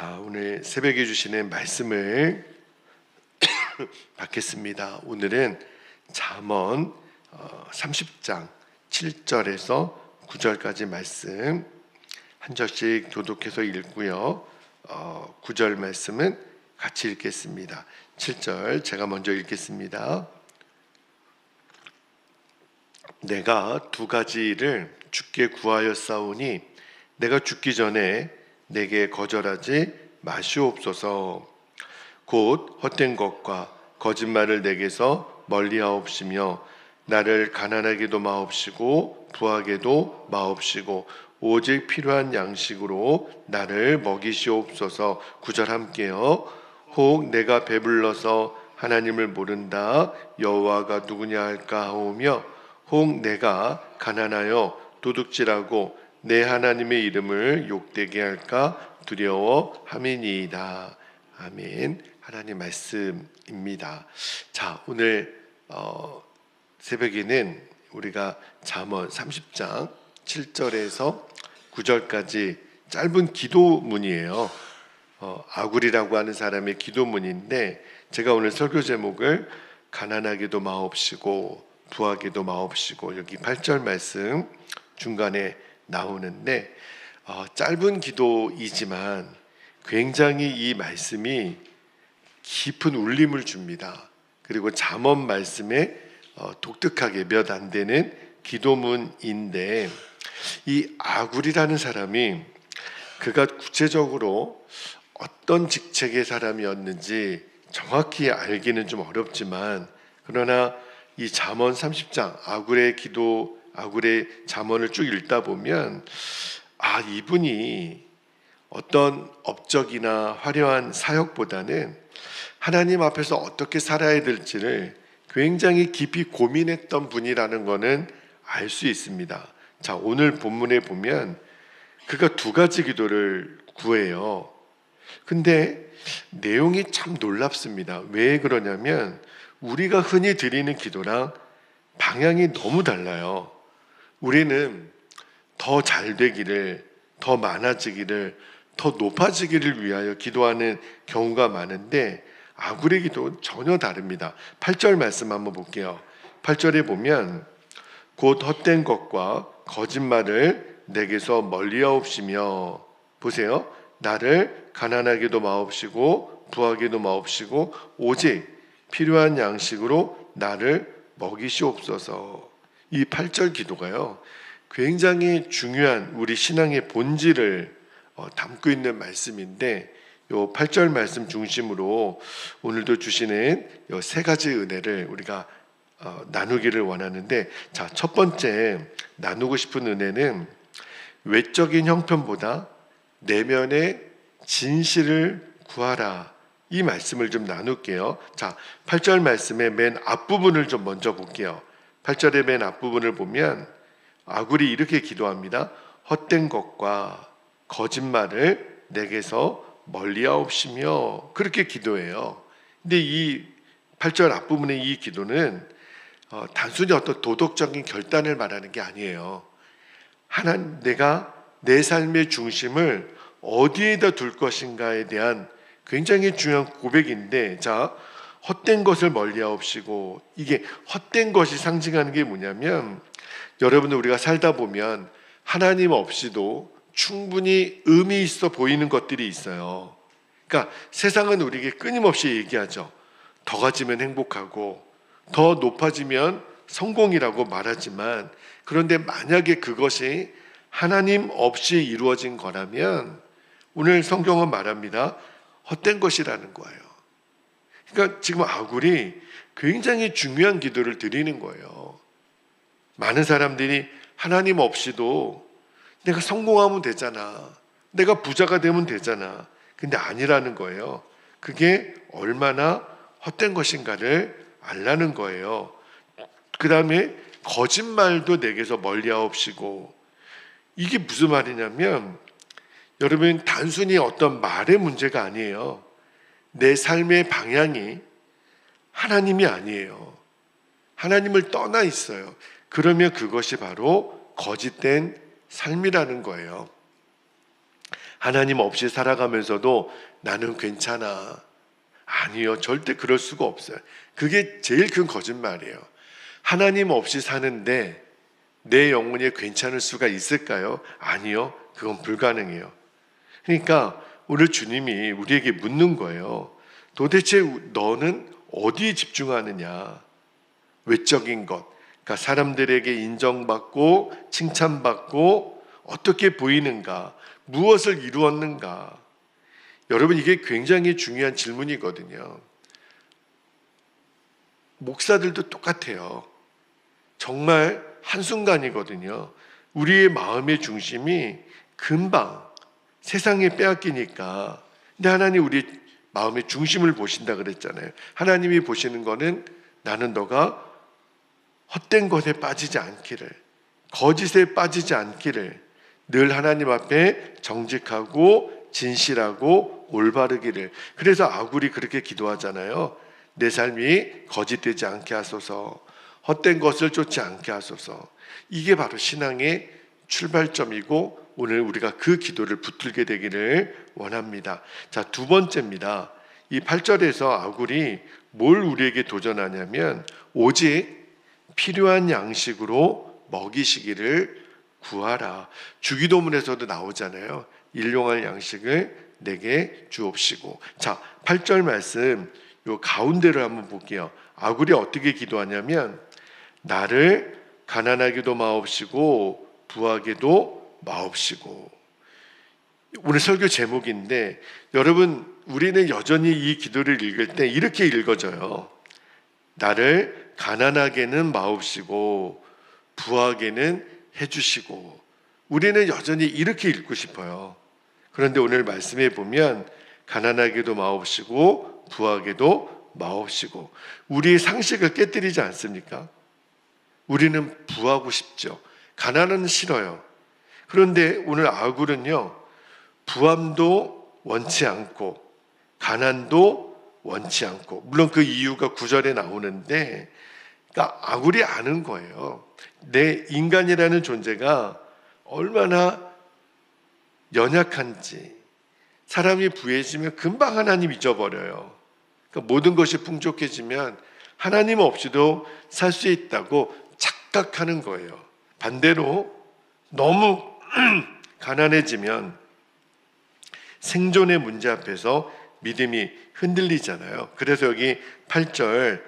자, 오늘 새벽에 주시는 말씀을 받겠습니다. 오늘은 잠언 30장 7절에서 9절까지 말씀 한 절씩 교독해서 읽고요. 9절 말씀은 같이 읽겠습니다. 7절 제가 먼저 읽겠습니다. 내가 두 가지를 주께 구하였사오니 내가 죽기 전에 내게 거절하지 마시옵소서. 곧 헛된 것과 거짓말을 내게서 멀리하옵시며 나를 가난하게도 마옵시고 부하게도 마옵시고 오직 필요한 양식으로 나를 먹이시옵소서. 9절 함께요. 혹 내가 배불러서 하나님을 모른다 여호와가 누구냐 할까 하오며 혹 내가 가난하여 도둑질하고 내 하나님의 이름을 욕되게 할까 두려워함이니이다. 아멘. 하나님 말씀입니다. 자, 오늘 새벽에는 우리가 잠언 30장 7절에서 9절까지 짧은 기도문이에요. 아굴이라고 하는 사람의 기도문인데 제가 오늘 설교 제목을 가난하게도 마옵시고 부하게도 마옵시고 여기 8절 말씀 중간에 나오는데 짧은 기도이지만 굉장히 이 말씀이 깊은 울림을 줍니다. 그리고 잠언 말씀에 독특하게 몇 안 되는 기도문인데 이 아굴이라는 사람이 그가 구체적으로 어떤 직책의 사람이었는지 정확히 알기는 좀 어렵지만 그러나 이 잠언 30장 아굴의 잠언을 쭉 읽다 보면 이분이 어떤 업적이나 화려한 사역보다는 하나님 앞에서 어떻게 살아야 될지를 굉장히 깊이 고민했던 분이라는 것은 알 수 있습니다. 자, 오늘 본문에 보면 그가 두 가지 기도를 구해요. 근데 내용이 참 놀랍습니다. 왜 그러냐면 우리가 흔히 드리는 기도랑 방향이 너무 달라요. 우리는 더 잘 되기를, 더 많아지기를, 더 높아지기를 위하여 기도하는 경우가 많은데 아굴의 기도는 전혀 다릅니다. 8절 말씀 한번 볼게요. 8절에 보면 곧 헛된 것과 거짓말을 내게서 멀리하옵시며 보세요. 나를 가난하게도 마옵시고 부하게도 마옵시고 오직 필요한 양식으로 나를 먹이시옵소서. 이 8절 기도가요 굉장히 중요한 우리 신앙의 본질을 담고 있는 말씀인데 요 8절 말씀 중심으로 오늘도 주시는 요 세 가지 은혜를 우리가 나누기를 원하는데 자, 첫 번째 나누고 싶은 은혜는 외적인 형편보다 내면의 진실을 구하라. 이 말씀을 좀 나눌게요. 자, 8절 말씀의 맨 앞부분을 좀 먼저 볼게요. 8절의 맨 앞부분을 보면 아굴이 이렇게 기도합니다. 헛된 것과 거짓말을 내게서 멀리하옵시며 그렇게 기도해요. 근데 이 8절 앞부분의 이 기도는 단순히 어떤 도덕적인 결단을 말하는 게 아니에요. 내가 내 삶의 중심을 어디에다 둘 것인가에 대한 굉장히 중요한 고백인데 자, 헛된 것을 멀리하옵시고 이게 헛된 것이 상징하는 게 뭐냐면 여러분 우리가 살다 보면 하나님 없이도 충분히 의미 있어 보이는 것들이 있어요. 그러니까 세상은 우리에게 끊임없이 얘기하죠. 더 가지면 행복하고 더 높아지면 성공이라고 말하지만 그런데 만약에 그것이 하나님 없이 이루어진 거라면 오늘 성경은 말합니다. 헛된 것이라는 거예요. 그러니까 지금 아굴이 굉장히 중요한 기도를 드리는 거예요. 많은 사람들이 하나님 없이도 내가 성공하면 되잖아. 내가 부자가 되면 되잖아. 근데 아니라는 거예요. 그게 얼마나 헛된 것인가를 알라는 거예요. 그 다음에 거짓말도 내게서 멀리하옵시고 이게 무슨 말이냐면 여러분 단순히 어떤 말의 문제가 아니에요. 내 삶의 방향이 하나님이 아니에요. 하나님을 떠나 있어요. 그러면 그것이 바로 거짓된 삶이라는 거예요. 하나님 없이 살아가면서도 나는 괜찮아. 아니요, 절대 그럴 수가 없어요. 그게 제일 큰 거짓말이에요. 하나님 없이 사는데 내 영혼이 괜찮을 수가 있을까요? 아니요, 그건 불가능해요. 그러니까 오늘 주님이 우리에게 묻는 거예요. 도대체 너는 어디에 집중하느냐? 외적인 것, 그러니까 사람들에게 인정받고 칭찬받고 어떻게 보이는가? 무엇을 이루었는가? 여러분, 이게 굉장히 중요한 질문이거든요. 목사들도 똑같아요. 정말 한순간이거든요. 우리의 마음의 중심이 금방 세상에 빼앗기니까. 근데 하나님 우리 마음의 중심을 보신다 그랬잖아요. 하나님이 보시는 거는 나는 너가 헛된 것에 빠지지 않기를, 거짓에 빠지지 않기를, 늘 하나님 앞에 정직하고 진실하고 올바르기를. 그래서 아굴이 그렇게 기도하잖아요. 내 삶이 거짓되지 않게 하소서, 헛된 것을 쫓지 않게 하소서. 이게 바로 신앙의 출발점이고 오늘 우리가 그 기도를 붙들게 되기를 원합니다. 자, 두 번째입니다. 이 8절에서 아굴이 뭘 우리에게 도전하냐면 오직 필요한 양식으로 먹이시기를 구하라. 주기도문에서도 나오잖아요. 일용할 양식을 내게 주옵시고. 자, 8절 말씀 요 가운데를 한번 볼게요. 아굴이 어떻게 기도하냐면 나를 가난하게도 마옵시고 부하게도 마옵시고. 오늘 설교 제목인데 여러분, 우리는 여전히 이 기도를 읽을 때 이렇게 읽어져요. 나를 가난하게는 마옵시고 부하게는 해주시고. 우리는 여전히 이렇게 읽고 싶어요. 그런데 오늘 말씀에 보면 가난하게도 마옵시고 부하게도 마옵시고. 우리의 상식을 깨뜨리지 않습니까? 우리는 부하고 싶죠. 가난은 싫어요. 그런데 오늘 아굴은요, 부함도 원치 않고 가난도 원치 않고. 물론 그 이유가 9절에 나오는데, 그러니까 아굴이 아는 거예요. 내 인간이라는 존재가 얼마나 연약한지. 사람이 부해지면 금방 하나님 잊어버려요. 그러니까 모든 것이 풍족해지면 하나님 없이도 살 수 있다고 착각하는 거예요. 반대로 너무 가난해지면 생존의 문제 앞에서 믿음이 흔들리잖아요. 그래서 여기 8절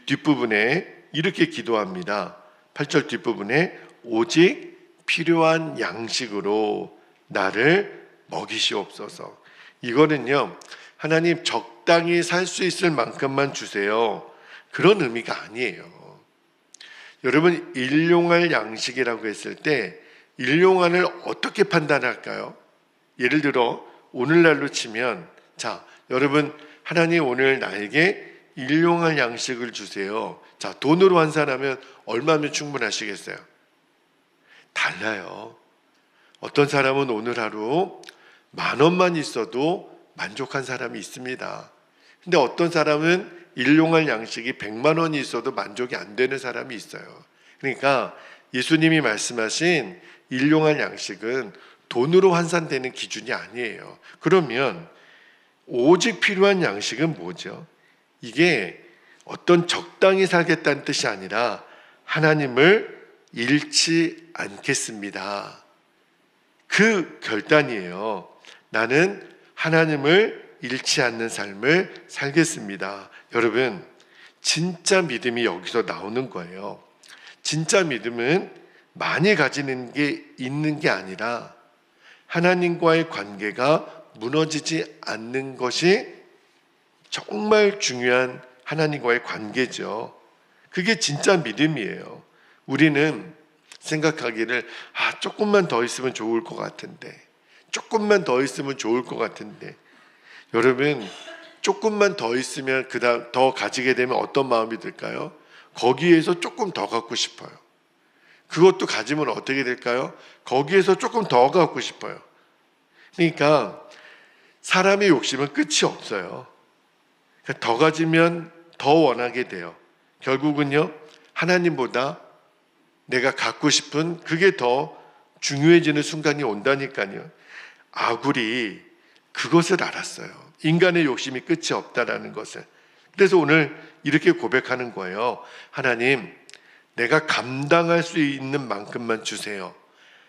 뒷부분에 이렇게 기도합니다. 8절 뒷부분에 오직 필요한 양식으로 나를 먹이시옵소서. 이거는요, 하나님 적당히 살 수 있을 만큼만 주세요, 그런 의미가 아니에요. 여러분, 일용할 양식이라고 했을 때 일용할을 어떻게 판단할까요? 예를 들어 오늘날로 치면, 자, 여러분, 하나님 오늘 나에게 일용할 양식을 주세요. 자, 돈으로 환산하면 얼마면 충분하시겠어요? 달라요. 어떤 사람은 오늘 하루 10,000원만 있어도 만족한 사람이 있습니다. 근데 어떤 사람은 일용할 양식이 100만 원이 있어도 만족이 안 되는 사람이 있어요. 그러니까 예수님이 말씀하신 일용할 양식은 돈으로 환산되는 기준이 아니에요. 그러면 오직 필요한 양식은 뭐죠? 이게 어떤 적당히 살겠다는 뜻이 아니라 하나님을 잃지 않겠습니다, 그 결단이에요. 나는 하나님을 잃지 않는 삶을 살겠습니다. 여러분, 진짜 믿음이 여기서 나오는 거예요. 진짜 믿음은 많이 가지는 게 있는 게 아니라 하나님과의 관계가 무너지지 않는 것이 정말 중요한 하나님과의 관계죠. 그게 진짜 믿음이에요. 우리는 생각하기를 조금만 더 있으면 좋을 것 같은데, 조금만 더 있으면 좋을 것 같은데. 여러분, 조금만 더 있으면 그다음 더 가지게 되면 어떤 마음이 들까요? 거기에서 조금 더 갖고 싶어요. 그것도 가지면 어떻게 될까요? 거기에서 조금 더 갖고 싶어요. 그러니까 사람의 욕심은 끝이 없어요. 그러니까 더 가지면 더 원하게 돼요. 결국은요, 하나님보다 내가 갖고 싶은 그게 더 중요해지는 순간이 온다니까요. 아굴이 그것을 알았어요. 인간의 욕심이 끝이 없다라는 것을. 그래서 오늘 이렇게 고백하는 거예요. 하나님, 내가 감당할 수 있는 만큼만 주세요.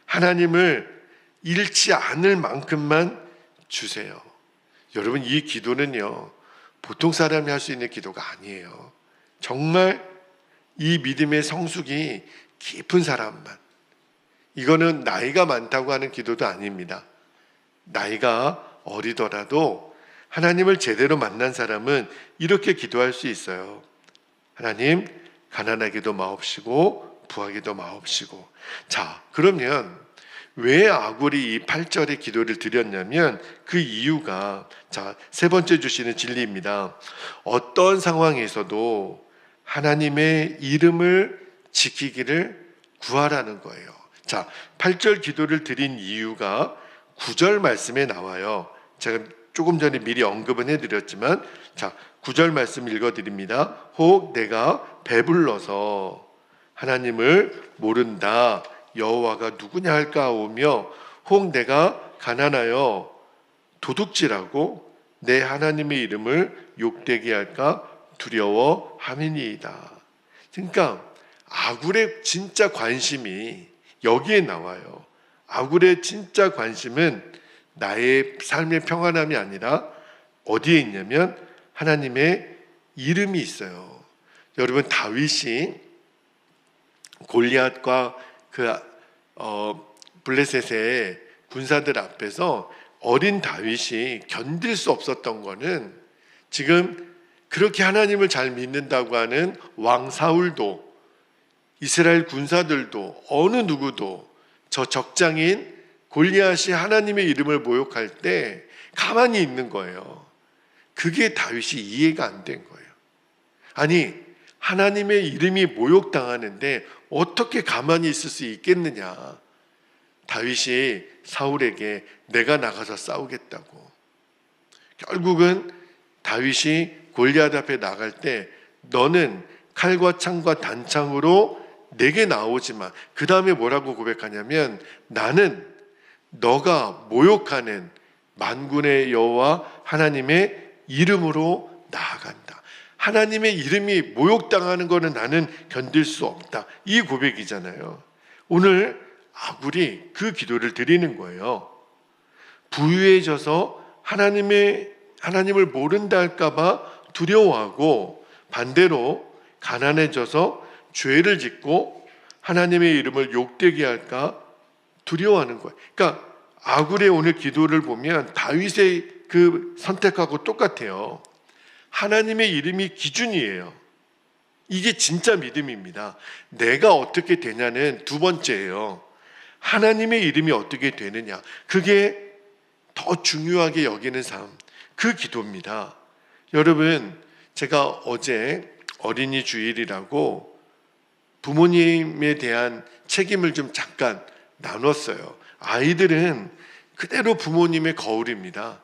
하나님을 잃지 않을 만큼만 주세요. 여러분, 이 기도는요, 보통 사람이 할 수 있는 기도가 아니에요. 정말 이 믿음의 성숙이 깊은 사람만. 이거는 나이가 많다고 하는 기도도 아닙니다. 나이가 어리더라도 하나님을 제대로 만난 사람은 이렇게 기도할 수 있어요. 하나님, 가난하게도 마옵시고 부하게도 마옵시고. 자, 그러면 왜 아굴이 이 8절의 기도를 드렸냐면 그 이유가, 자, 세 번째 주시는 진리입니다. 어떤 상황에서도 하나님의 이름을 지키기를 구하라는 거예요. 자, 8절 기도를 드린 이유가 9절 말씀에 나와요. 제가 조금 전에 미리 언급은 해드렸지만, 자, 9절 말씀 읽어드립니다. 혹 내가 배불러서 하나님을 모른다, 여호와가 누구냐 할까오며, 혹 내가 가난하여 도둑질하고 내 하나님의 이름을 욕되게 할까 두려워함이니이다. 그러니까 아굴의 진짜 관심이 여기에 나와요. 아굴의 진짜 관심은 나의 삶의 평안함이 아니라 어디에 있냐면 하나님의 이름이 있어요. 여러분, 다윗이 골리앗과 그 블레셋의 군사들 앞에서 어린 다윗이 견딜 수 없었던 거는, 지금 그렇게 하나님을 잘 믿는다고 하는 왕 사울도, 이스라엘 군사들도, 어느 누구도 저 적장인 골리앗이 하나님의 이름을 모욕할 때 가만히 있는 거예요. 그게 다윗이 이해가 안 된 거예요. 아니, 하나님의 이름이 모욕당하는데 어떻게 가만히 있을 수 있겠느냐. 다윗이 사울에게 내가 나가서 싸우겠다고. 결국은 다윗이 골리앗 앞에 나갈 때 너는 칼과 창과 단창으로 내게 나오지만, 그 다음에 뭐라고 고백하냐면 나는 너가 모욕하는 만군의 여호와 하나님의 이름으로 나아간다. 하나님의 이름이 모욕당하는 것은 나는 견딜 수 없다. 이 고백이잖아요. 오늘 아굴이 그 기도를 드리는 거예요. 부유해져서 하나님을 모른다 할까봐 두려워하고, 반대로 가난해져서 죄를 짓고 하나님의 이름을 욕되게 할까 두려워하는 거예요. 그러니까 아굴의 오늘 기도를 보면 다윗의 그 선택하고 똑같아요. 하나님의 이름이 기준이에요. 이게 진짜 믿음입니다. 내가 어떻게 되냐는 두 번째예요. 하나님의 이름이 어떻게 되느냐, 그게 더 중요하게 여기는 삶, 그 기도입니다. 여러분, 제가 어제 어린이 주일이라고 부모님에 대한 책임을 좀 잠깐 나눴어요. 아이들은 그대로 부모님의 거울입니다.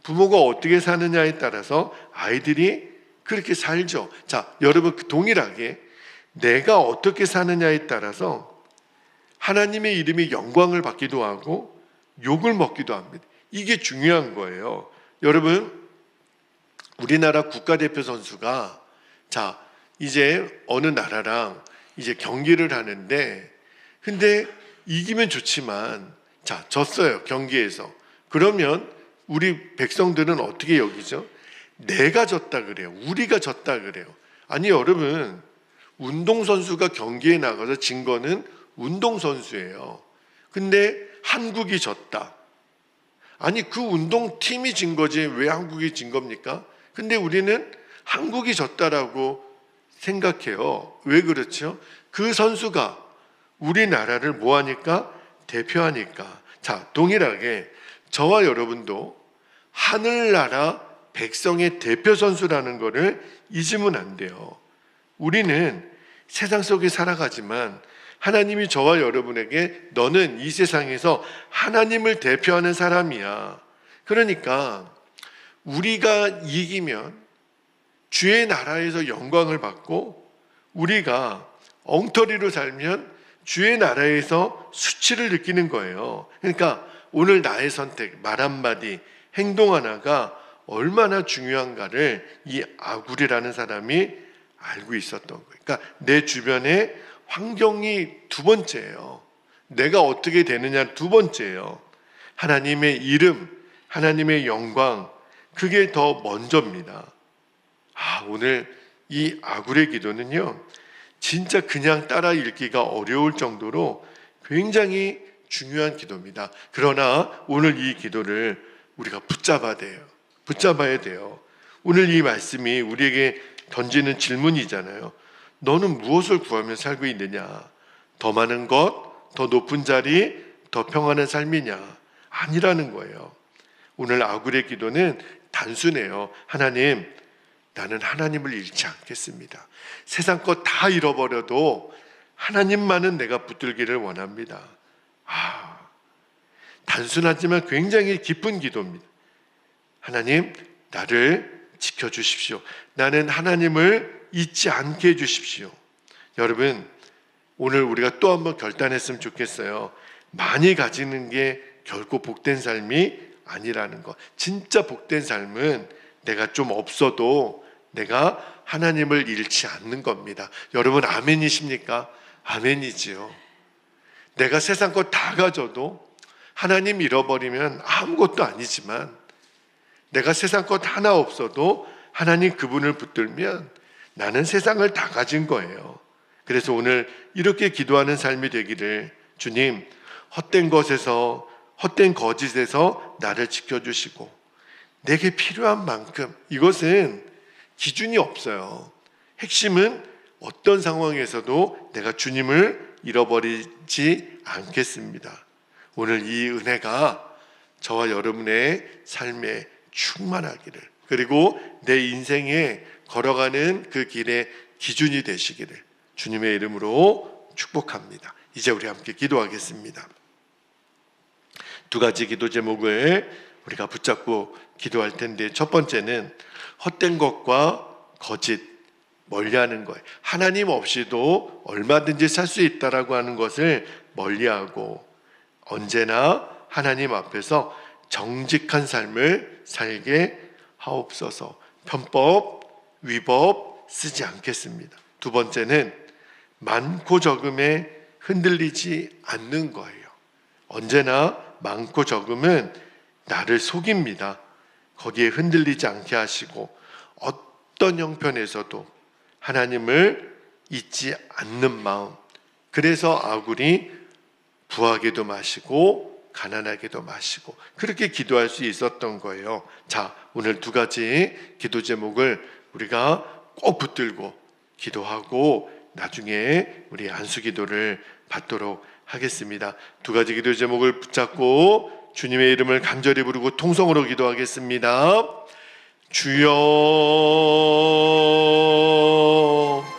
부모가 어떻게 사느냐에 따라서 아이들이 그렇게 살죠. 자, 여러분, 동일하게 내가 어떻게 사느냐에 따라서 하나님의 이름이 영광을 받기도 하고 욕을 먹기도 합니다. 이게 중요한 거예요. 여러분, 우리나라 국가대표 선수가, 자, 이제 어느 나라랑 이제 경기를 하는데, 근데 이기면 좋지만, 자, 졌어요, 경기에서. 그러면 우리 백성들은 어떻게 여기죠? 내가 졌다 그래요. 우리가 졌다 그래요. 아니, 여러분, 운동선수가 경기에 나가서 진 거는 운동선수예요. 근데 한국이 졌다. 아니, 그 운동팀이 진 거지 왜 한국이 진 겁니까? 근데 우리는 한국이 졌다라고 생각해요. 왜 그렇죠? 그 선수가 우리나라를 뭐하니까? 대표하니까. 자, 동일하게 저와 여러분도 하늘나라 백성의 대표 선수라는 것을 잊으면 안 돼요. 우리는 세상 속에 살아가지만 하나님이 저와 여러분에게 너는 이 세상에서 하나님을 대표하는 사람이야. 그러니까 우리가 이기면 주의 나라에서 영광을 받고, 우리가 엉터리로 살면 주의 나라에서 수치를 느끼는 거예요. 그러니까 오늘 나의 선택, 말 한마디, 행동 하나가 얼마나 중요한가를 이 아굴이라는 사람이 알고 있었던 거예요. 그러니까 내 주변에 환경이 두 번째예요. 내가 어떻게 되느냐 두 번째예요. 하나님의 이름, 하나님의 영광, 그게 더 먼저입니다. 오늘 이 아굴의 기도는요, 진짜 그냥 따라 읽기가 어려울 정도로 굉장히 중요한 기도입니다. 그러나 오늘 이 기도를 우리가 붙잡아야 돼요. 오늘 이 말씀이 우리에게 던지는 질문이잖아요. 너는 무엇을 구하며 살고 있느냐? 더 많은 것, 더 높은 자리, 더 평안한 삶이냐? 아니라는 거예요. 오늘 아굴의 기도는 단순해요. 하나님, 나는 하나님을 잃지 않겠습니다. 세상 것 다 잃어버려도 하나님만은 내가 붙들기를 원합니다. 단순하지만 굉장히 깊은 기도입니다. 하나님, 나를 지켜주십시오. 나는 하나님을 잊지 않게 해주십시오. 여러분, 오늘 우리가 또 한번 결단했으면 좋겠어요. 많이 가지는 게 결코 복된 삶이 아니라는 것. 진짜 복된 삶은 내가 좀 없어도 내가 하나님을 잃지 않는 겁니다. 여러분, 아멘이십니까? 아멘이지요. 내가 세상 것 다 가져도 하나님 잃어버리면 아무것도 아니지만, 내가 세상 것 하나 없어도 하나님 그분을 붙들면 나는 세상을 다 가진 거예요. 그래서 오늘 이렇게 기도하는 삶이 되기를, 주님, 헛된 것에서, 헛된 거짓에서 나를 지켜주시고 내게 필요한 만큼, 이것은 기준이 없어요. 핵심은 어떤 상황에서도 내가 주님을 잃어버리지 않겠습니다. 오늘 이 은혜가 저와 여러분의 삶에 충만하기를, 그리고 내 인생에 걸어가는 그 길의 기준이 되시기를 주님의 이름으로 축복합니다. 이제 우리 함께 기도하겠습니다. 두 가지 기도 제목을 우리가 붙잡고 기도할 텐데, 첫 번째는 헛된 것과 거짓, 멀리하는 거예요. 하나님 없이도 얼마든지 살 수 있다라고 하는 것을 멀리하고 언제나 하나님 앞에서 정직한 삶을 살게 하옵소서. 편법, 위법 쓰지 않겠습니다. 두 번째는 많고 적음에 흔들리지 않는 거예요. 언제나 많고 적음은 나를 속입니다. 거기에 흔들리지 않게 하시고 어떤 형편에서도 하나님을 잊지 않는 마음. 그래서 아굴이 부하게도 마시고 가난하게도 마시고 그렇게 기도할 수 있었던 거예요. 자, 오늘 두 가지 기도 제목을 우리가 꼭 붙들고 기도하고 나중에 우리 안수기도를 받도록 하겠습니다. 두 가지 기도 제목을 붙잡고 주님의 이름을 간절히 부르고 통성으로 기도하겠습니다. 주여